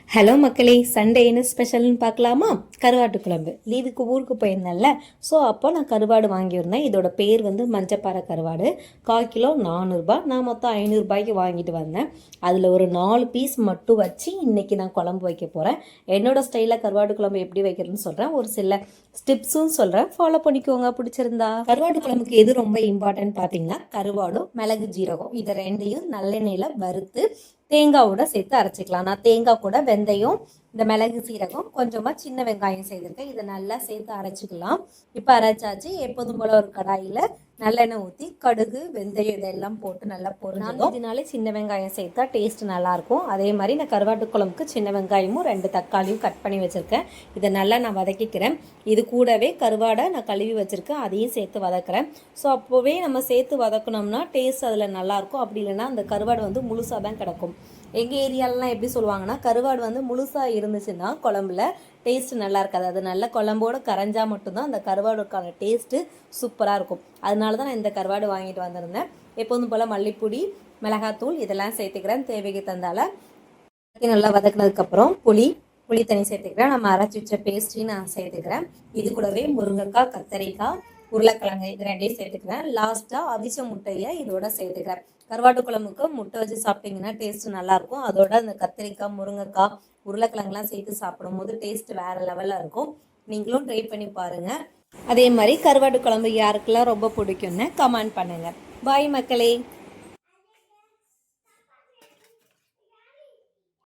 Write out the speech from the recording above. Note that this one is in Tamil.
ஹலோ மக்களே, சண்டே என்ன ஸ்பெஷல்னு பார்க்கலாமா? கருவாட்டு குழம்பு. லீவுக்கு ஊருக்கு போயிருந்தேன்ல, ஸோ அப்போ நான் கருவாடு வாங்கியிருந்தேன். இதோட பேர் வந்து மஞ்சப்பாறை கருவாடு. 1/4 கிலோ 400 நான் மொத்தம் 500 வாங்கிட்டு வந்தேன். அதில் ஒரு 4 பீஸ் மட்டும் வச்சு இன்றைக்கி நான் குழம்பு வைக்க போகிறேன். என்னோட ஸ்டைலில் கருவாட்டு குழம்பு எப்படி வைக்கிறதுன்னு சொல்கிறேன். ஒரு சில ஸ்டிப்ஸும் சொல்கிறேன், ஃபாலோ பண்ணிக்கோங்க பிடிச்சிருந்தா. கருவாட்டு குழம்புக்கு எது ரொம்ப இம்பார்ட்டன்ட் பார்த்தீங்கன்னா கருவாடும் மிளகு ஜீரகம் இதை ரெண்டையும் நல்லெண்ணெயில் வறுத்து தேங்காவோட சேர்த்து அரைச்சிக்கலாம். நான் தேங்காய் கூட வெந்தயம், இந்த மிளகு சீரகம், கொஞ்சமாக சின்ன வெங்காயம் செய்திருக்கேன். இதை நல்லா சேர்த்து அரைச்சிக்கலாம். இப்போ அரைச்சாச்சு. எப்போதும் போல ஒரு கடாயில் நல்லெண்ணெய் ஊற்றி கடுகு வெந்தயம் இதெல்லாம் போட்டு நல்லா பொரிஞ்சதும் இதனாலே சின்ன வெங்காயம் சேர்த்தா டேஸ்ட் நல்லாயிருக்கும். அதே மாதிரி நான் கருவாட்டு குழம்புக்கு சின்ன வெங்காயமும் 2 தக்காளியும் கட் பண்ணி வச்சுருக்கேன். இதை நல்லா நான் வதக்கிக்கிறேன். இது கூடவே கருவாடை நான் கழுவி வச்சுருக்கேன், அதையும் சேர்த்து வதக்குறேன். ஸோ அப்போவே நம்ம சேர்த்து வதக்கணும்னா டேஸ்ட் அதில் நல்லாயிருக்கும். அப்படி இல்லைன்னா அந்த கருவாடு வந்து முழுசாக தான் கிடக்கும். எங்கள் ஏரியாலலாம் எப்படி சொல்லுவாங்கன்னா, கருவாடு வந்து முழுசாக இருந்துச்சுன்னா குழம்புல டேஸ்ட் நல்லா இருக்காது. அது நல்ல குழம்போடு கரைஞ்சா மட்டும்தான் அந்த கருவாடுக்கான டேஸ்ட்டு சூப்பராக இருக்கும். அதனால தான் நான் இந்த கருவாடு வாங்கிட்டு வந்திருந்தேன். எப்போதும் போல் மல்லிப்பொடி, மிளகாத்தூள் இதெல்லாம் சேர்த்துக்கிறேன் தேவைக்கு தந்தால. நல்லா வதக்குனதுக்கப்புறம் புளி தண்ணி சேர்த்துக்கிறேன். நம்ம அரைச்சி வச்ச பேஸ்ட்டையும் நான் சேர்த்துக்கிறேன். இது கூடவே முருங்கைக்காய், கத்தரிக்காய், உருளைக்கிழங்கு இது ரெண்டையும் சேர்த்துக்கிறேன். லாஸ்ட்டாக அவிச்ச முட்டையை இதோட சேர்த்துக்கிறேன். கருவாட்டு குழம்புக்கு முட்டை வச்சு சாப்பிட்டீங்கன்னா டேஸ்ட் நல்லாயிருக்கும். அதோட அந்த கத்திரிக்காய், முருங்கைக்காய், உருளைக்கிழங்குலாம் சேர்த்து சாப்பிடும் போது டேஸ்ட் வேறு லெவலில் இருக்கும். நீங்களும் ட்ரை பண்ணி பாருங்கள். அதே மாதிரி கருவாட்டு குழம்பு யாருக்கெல்லாம் ரொம்ப பிடிக்கும்னு கமெண்ட் பண்ணுங்கள். பாய் மக்களே.